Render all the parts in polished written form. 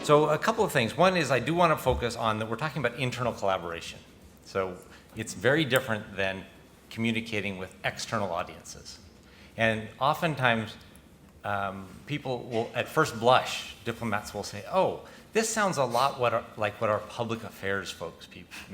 So a couple of things. One is I do want to focus on that we're talking about internal collaboration. So it's very different than communicating with external audiences. And oftentimes people will, at first blush, diplomats will say, oh, this sounds a lot like what our public affairs folks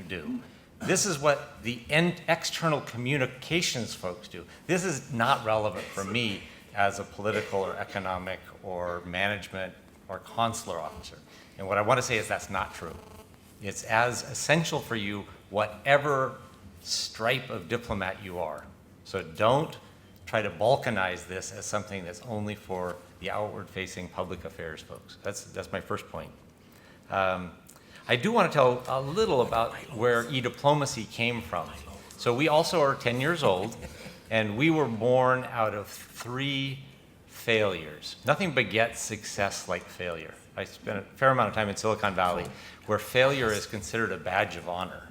do. This is what the external communications folks do. This is not relevant for me as a political or economic or management or consular officer. And what I want to say is that's not true. It's as essential for you whatever stripe of diplomat you are. So don't try to balkanize this as something that's only for the outward-facing public affairs folks. That's my first point. I do want to tell a little about where e-diplomacy came from. So we also are 10 years old, and we were born out of 3 failures. Nothing begets success like failure. I spent a fair amount of time in Silicon Valley, where failure is considered a badge of honor.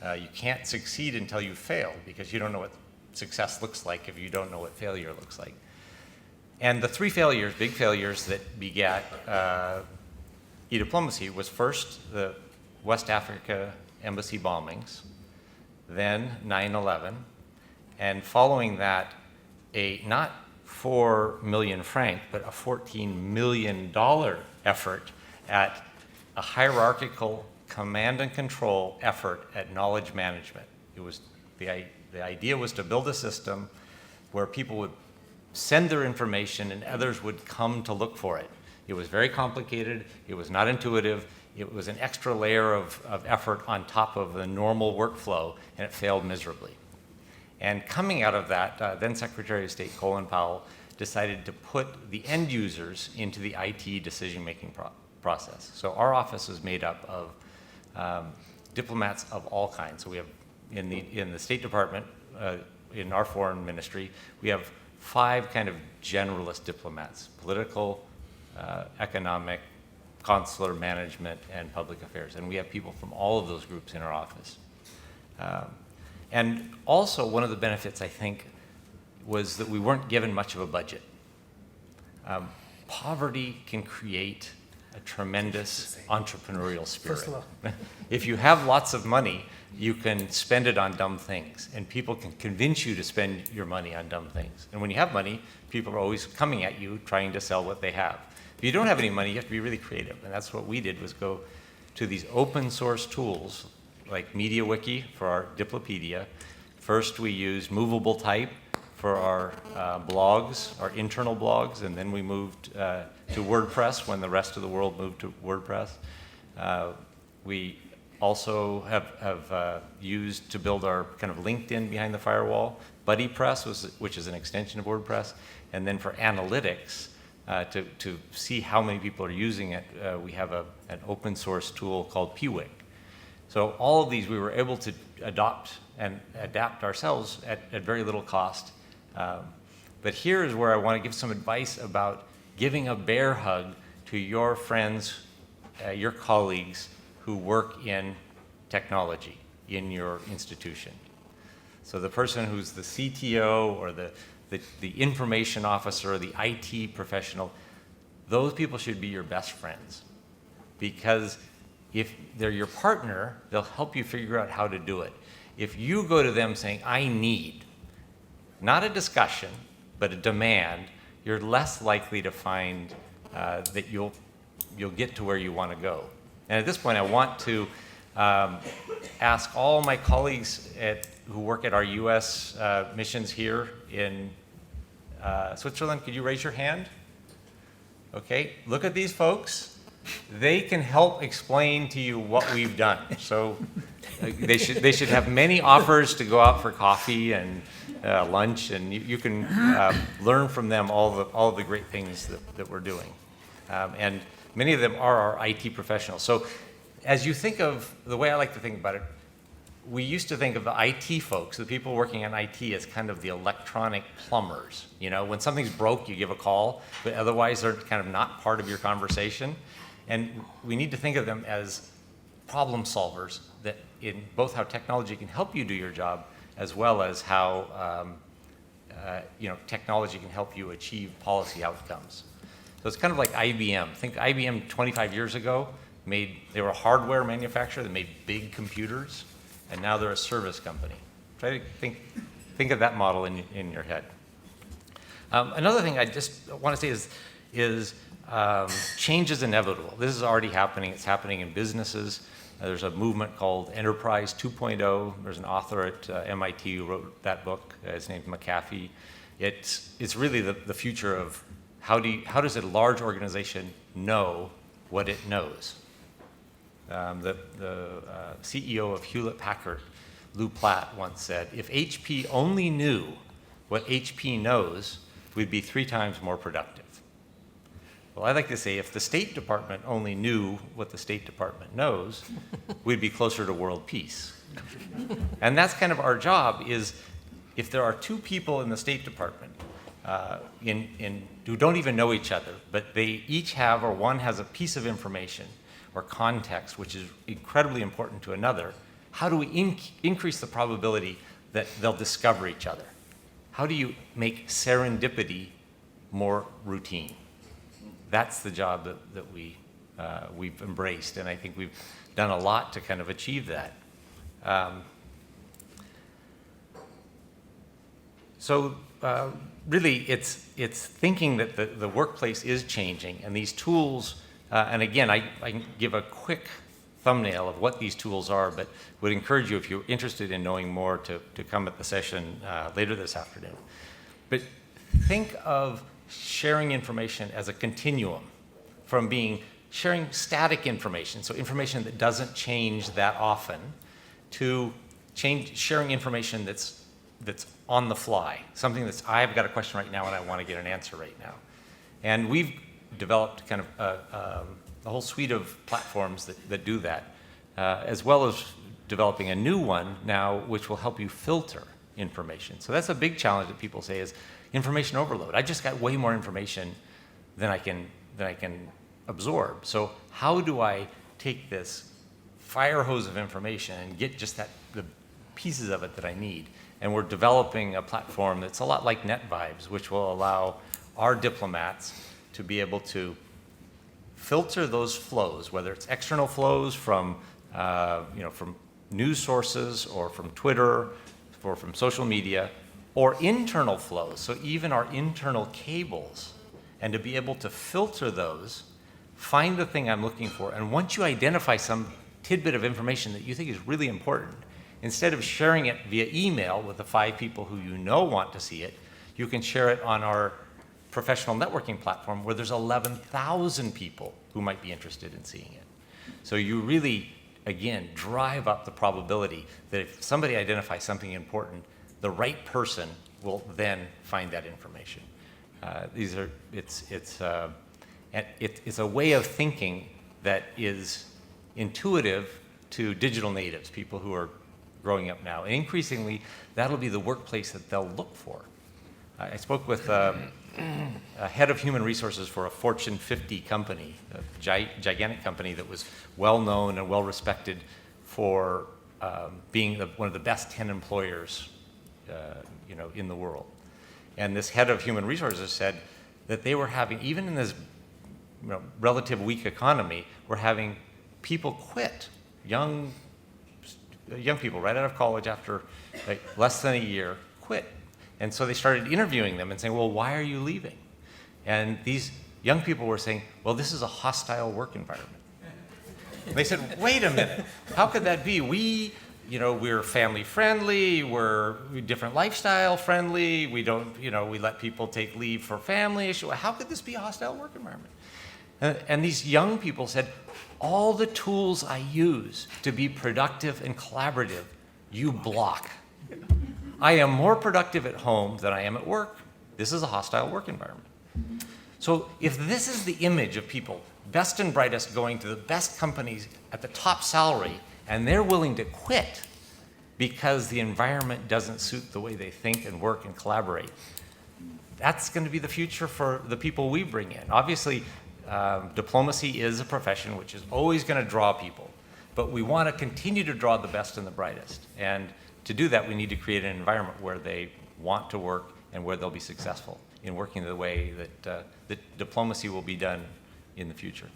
You can't succeed until you fail, because you don't know what success looks like if you don't know what failure looks like. And the 3 failures, big failures, that begat e-diplomacy was first the West Africa embassy bombings, then 9/11, and following that, a not 4 million franc, but a $14 million effort at a hierarchical command and control effort at knowledge management. It was the idea was to build a system where people would send their information and others would come to look for it. It was very complicated, it was not intuitive, it was an extra layer of effort on top of the normal workflow, and it failed miserably. And coming out of that, then Secretary of State Colin Powell decided to put the end users into the IT decision-making process. So our office is made up of diplomats of all kinds. So we have, in the State Department, in our foreign ministry, we have 5 kind of generalist diplomats: political, economic, consular, management, and public affairs. And we have people from all of those groups in our office. And also, one of the benefits, I think, was that we weren't given much of a budget. Poverty can create a tremendous entrepreneurial spirit. If you have lots of money, you can spend it on dumb things, and people can convince you to spend your money on dumb things. And when you have money, people are always coming at you trying to sell what they have. If you don't have any money, you have to be really creative, and that's what we did, was go to these open source tools like MediaWiki for our Diplopedia. First, we used movable type for our blogs, our internal blogs, and then we moved to WordPress when the rest of the world moved to WordPress. We also have used to build our kind of LinkedIn behind the firewall, BuddyPress, which is an extension of WordPress, and then for analytics, to see how many people are using it, we have an open source tool called Piwik. So all of these we were able to adopt and adapt ourselves at very little cost. But here is where I want to give some advice about giving a bear hug to your friends, your colleagues who work in technology in your institution. So the person who's the CTO or the information officer or the IT professional, those people should be your best friends, because if they're your partner, they'll help you figure out how to do it. If you go to them saying, I need, not a discussion, but a demand, you're less likely to find that you'll get to where you want to go. And at this point, I want to ask all my colleagues who work at our US missions here in Switzerland, could you raise your hand? Okay, look at these folks. They can help explain to you what we've done. So they should have many offers to go out for coffee and lunch, and you can learn from them all the great things that we're doing. And many of them are our IT professionals. So as you think of, the way I like to think about it, we used to think of the IT folks, the people working in IT, as kind of the electronic plumbers. You know, when something's broke, you give a call, but otherwise they're kind of not part of your conversation. And we need to think of them as problem solvers, that in both how technology can help you do your job, as well as how technology can help you achieve policy outcomes. So it's kind of like IBM. Think IBM 25 years ago, they were a hardware manufacturer that made big computers, and now they're a service company. Try to think of that model in your head. Another thing I just want to say is change is inevitable. This is already happening. It's happening in businesses. There's a movement called Enterprise 2.0. There's an author at MIT who wrote that book. His name's McAfee. It's really the future of how does a large organization know what it knows? The CEO of Hewlett-Packard, Lou Platt, once said, if HP only knew what HP knows, we'd be 3 times more productive. Well, I like to say if the State Department only knew what the State Department knows, we'd be closer to world peace. And that's kind of our job is if there are 2 people in the State Department who don't even know each other, but they each have, or one has a piece of information or context which is incredibly important to another, how do we increase the probability that they'll discover each other? How do you make serendipity more routine? That's the job that we've embraced, and I think we've done a lot to kind of achieve that. Really, it's thinking that the workplace is changing, and these tools, and again, I can give a quick thumbnail of what these tools are, but would encourage you, if you're interested in knowing more, to come at the session later this afternoon. But think of sharing information as a continuum from sharing static information, so information that doesn't change that often, to sharing information that's on the fly, something I've got a question right now and I want to get an answer right now. And we've developed kind of a whole suite of platforms that do that, as well as developing a new one now which will help you filter information. So that's a big challenge that people say is information overload. I just got way more information than I can absorb. So how do I take this fire hose of information and get just the pieces of it that I need? And we're developing a platform that's a lot like NetVibes, which will allow our diplomats to be able to filter those flows, whether it's external flows from news sources or from Twitter or from social media, or internal flows, so even our internal cables, and to be able to filter those, find the thing I'm looking for, and once you identify some tidbit of information that you think is really important, instead of sharing it via email with the 5 people who you know want to see it, you can share it on our professional networking platform where there's 11,000 people who might be interested in seeing it. So you really, again, drive up the probability that if somebody identifies something important, the right person will then find that information. It's a way of thinking that is intuitive to digital natives, people who are growing up now. And increasingly, that'll be the workplace that they'll look for. I spoke with a head of human resources for a Fortune 50 company, a gigantic company that was well known and well respected for being one of the best 10 employers in the world. And this head of human resources said that they were having, even in this relative weak economy, we're having people quit, young people right out of college after less than a year quit. And so they started interviewing them and saying, well, why are you leaving? And these young people were saying, well, this is a hostile work environment. And they said, wait a minute, how could that be? We're family friendly, we're different lifestyle friendly, we let people take leave for family issue. How could this be a hostile work environment? And these young people said, all the tools I use to be productive and collaborative, you block. I am more productive at home than I am at work. This is a hostile work environment. So if this is the image of people, best and brightest going to the best companies at the top salary, and they're willing to quit because the environment doesn't suit the way they think and work and collaborate, that's going to be the future for the people we bring in. Obviously, diplomacy is a profession which is always going to draw people, but we want to continue to draw the best and the brightest. And to do that, we need to create an environment where they want to work and where they'll be successful. in working the way that diplomacy will be done in the future.